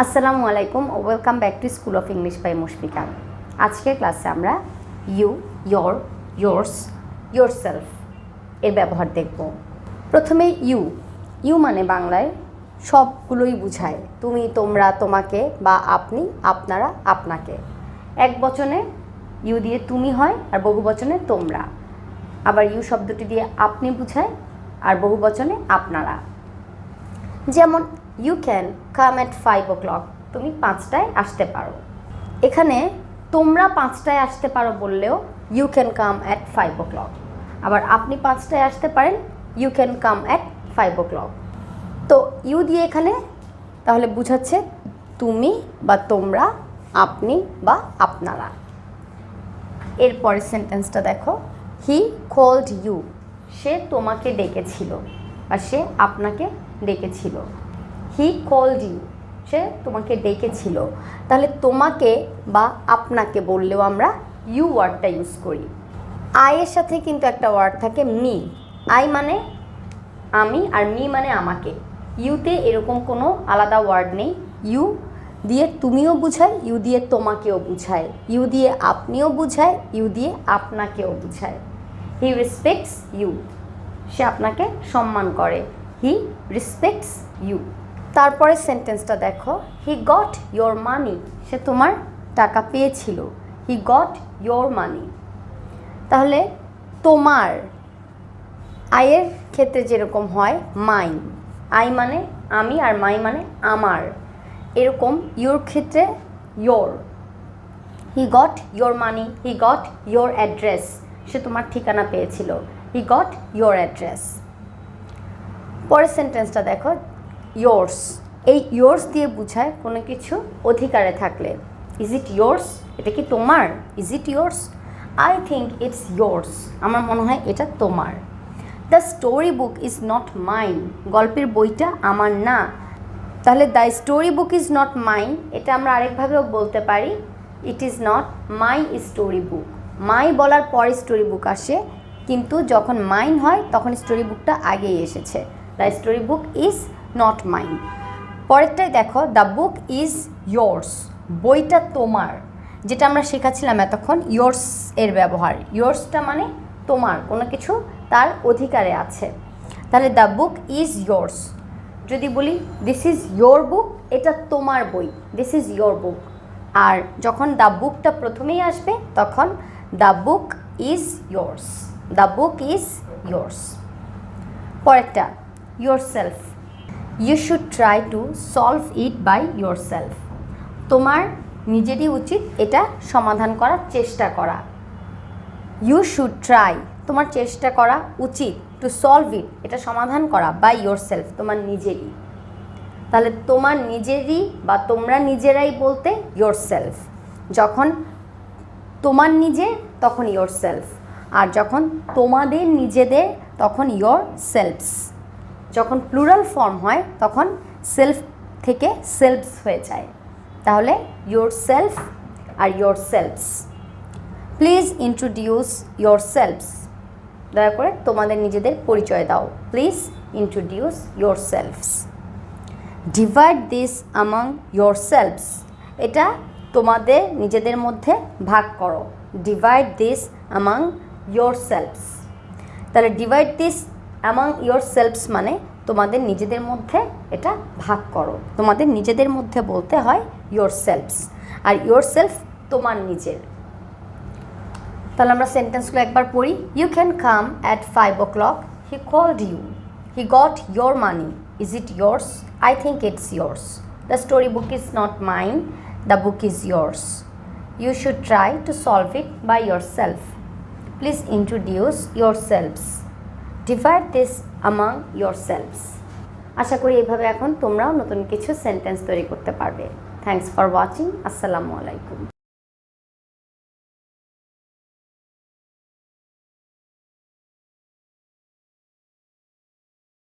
আসসালামু আলাইকুম, welcome back to school of English by Mushfika. আজকের ক্লাসে আমরা ইউ, ইয়োর, ইয়োর্স, ইয়োরসেলফ এর ব্যবহার দেখব। প্রথমে ইউ মানে বাংলায় সবগুলোই বোঝায়, তুমি, তোমরা, তোমাকে বা আপনি, আপনারা, আপনাকে। এক বচনে ইউ দিয়ে তুমি হয় আর বহু বচনে তোমরা। আবার ইউ শব্দটি দিয়ে আপনি বোঝায় আর বহু বচনে আপনারা। যেমন you can come at 5 o'clock, তুমি 5টায় আসতে পারো। এখানে তোমরা 5টায় আসতে পারো বললেও you can come at 5 o'clock। আবার আপনি 5টায় আসতে পারেন, you can come at 5 o'clock। তো ইউ দিয়ে এখানে তাহলে বুঝাচ্ছে তুমি বা তোমরা, আপনি বা আপনারা। এরপরের সেন্টেন্সটা দেখো, হি কল্ড ইউ, সে তোমাকে ডেকেছিল বা সে আপনাকে ডেকেছিল। হি কল্ড ইউ, সে তোমাকে ডেকেছিল। তাহলে তোমাকে বা আপনাকে বললেও আমরা ইউ ওয়ার্ডটা ইউজ করি। আয়ের সাথে কিন্তু একটা ওয়ার্ড থাকে মি। আই মানে আমি আর মি মানে আমাকে। ইউতে এরকম কোনো আলাদা ওয়ার্ড নেই। ইউ দিয়ে তুমিও বুঝায়, ইউ দিয়ে তোমাকেও বুঝায়, ইউ দিয়ে আপনিও বুঝায়, ইউ দিয়ে আপনাকেও বুঝায়। হি রেসপেক্টস ইউ, সে আপনাকে সম্মান করে। হি রেসপেক্টস ইউ। তারপরে সেন্টেন্সটা দেখো, হি গট ইয়োর মানি, সে তোমার টাকা পেয়েছিল। হি গট ইয়োর মানি। তাহলে তোমার আয়ের ক্ষেত্রে যেরকম হয় মাইন, আই মানে আমি আর মাই মানে আমার, এরকম ইয়োর ক্ষেত্রে your. He got your money, he got your address, সে তোমার ঠিকানা পেয়েছিল। He got your address. পরের সেন্টেন্সটা দেখো, ইয়োর্স। এই ইয়োর্স দিয়ে বোঝায় কোনো কিছু অধিকারে থাকলে। ইজ ইট ইয়োর্স, এটা কি তোমার? Is it yours? I think it's yours, আমার মনে হয় এটা তোমার। The story book is not mine, গল্পের বইটা আমার না। তাহলে the story book is not mine, এটা আমরা আরেকভাবেও বলতে পারি, it is not my story book. My বলার পরে স্টোরি বুক আসে, কিন্তু যখন মাইন হয় তখন স্টোরি বুকটা আগেই এসেছে। The story book is not mine. পরেরটাই দেখো, দ্য বুক ইজ ইয়োর্স, বইটা তোমার। যেটা আমরা শেখাচ্ছিলাম এতক্ষণ ইয়োর্স এর ব্যবহার। ইয়োর্সটা মানে তোমার, কোনো কিছু তার অধিকারে আছে। তাহলে দ্য বুক ইজ ইয়োর্স। যদি বলি দিস ইজ ইয়োর বুক, এটা তোমার বই, দিস ইজ ইয়োর বুক। আর যখন দ্য বুকটা প্রথমেই আসবে তখন the book is yours, the book is yours. পরেরটা yourself. You should try to solve it by yourself, তোমার নিজেরই উচিত এটা সমাধান করার চেষ্টা করা। ইউ শুড ট্রাই, তোমার চেষ্টা করা উচিত, টু সলভ ইট, এটা সমাধান করা, বাই ইয়োরসেলফ, তোমার নিজেরই। তাহলে তোমার নিজেরই বা তোমরা নিজেরাই বলতে ইয়োরসেলফ। যখন তোমার নিজে তখন ইয়োরসেলফ, আর যখন তোমাদের নিজেদের তখন ইয়োরসেলফস। যখন প্লুরাল ফর্ম হয় তখন সেলফ থেকে সেলফস হয়ে যায়। তাহলে ইয়োরসেলফ আর ইয়োরসেলফস। প্লিজ ইন্ট্রোডিউস ইয়োরসেলফস, দয়া করে তোমাদের নিজেদের পরিচয় দাও। Please introduce yourselves. Divide this among yourselves, এটা তোমাদের নিজেদের মধ্যে ভাগ করো। Divide this among yourselves. তাহলে ডিভাইড দিস অ্যামং ইয়োরসেলফস মানে তোমাদের নিজেদের মধ্যে এটা ভাগ করো। তোমাদের নিজেদের মধ্যে বলতে হয় ইয়োরসেলফস, আর ইয়োরসেলফ তোমার নিজের। তাহলে আমরা সেন্টেন্সগুলো একবার পড়ি। You can come at 5 o'clock, he called you, he got your money, is it yours? I think it's yours. The story book is not mine, the book is yours. You should try to solve it by yourself. Please introduce yourselves. Divide this among yourselves. আশা করি এইভাবে এখন তোমরাও নতুন কিছু sentence তৈরি করতে পারবে। Thanks for watching. আসসালামু আলাইকুম।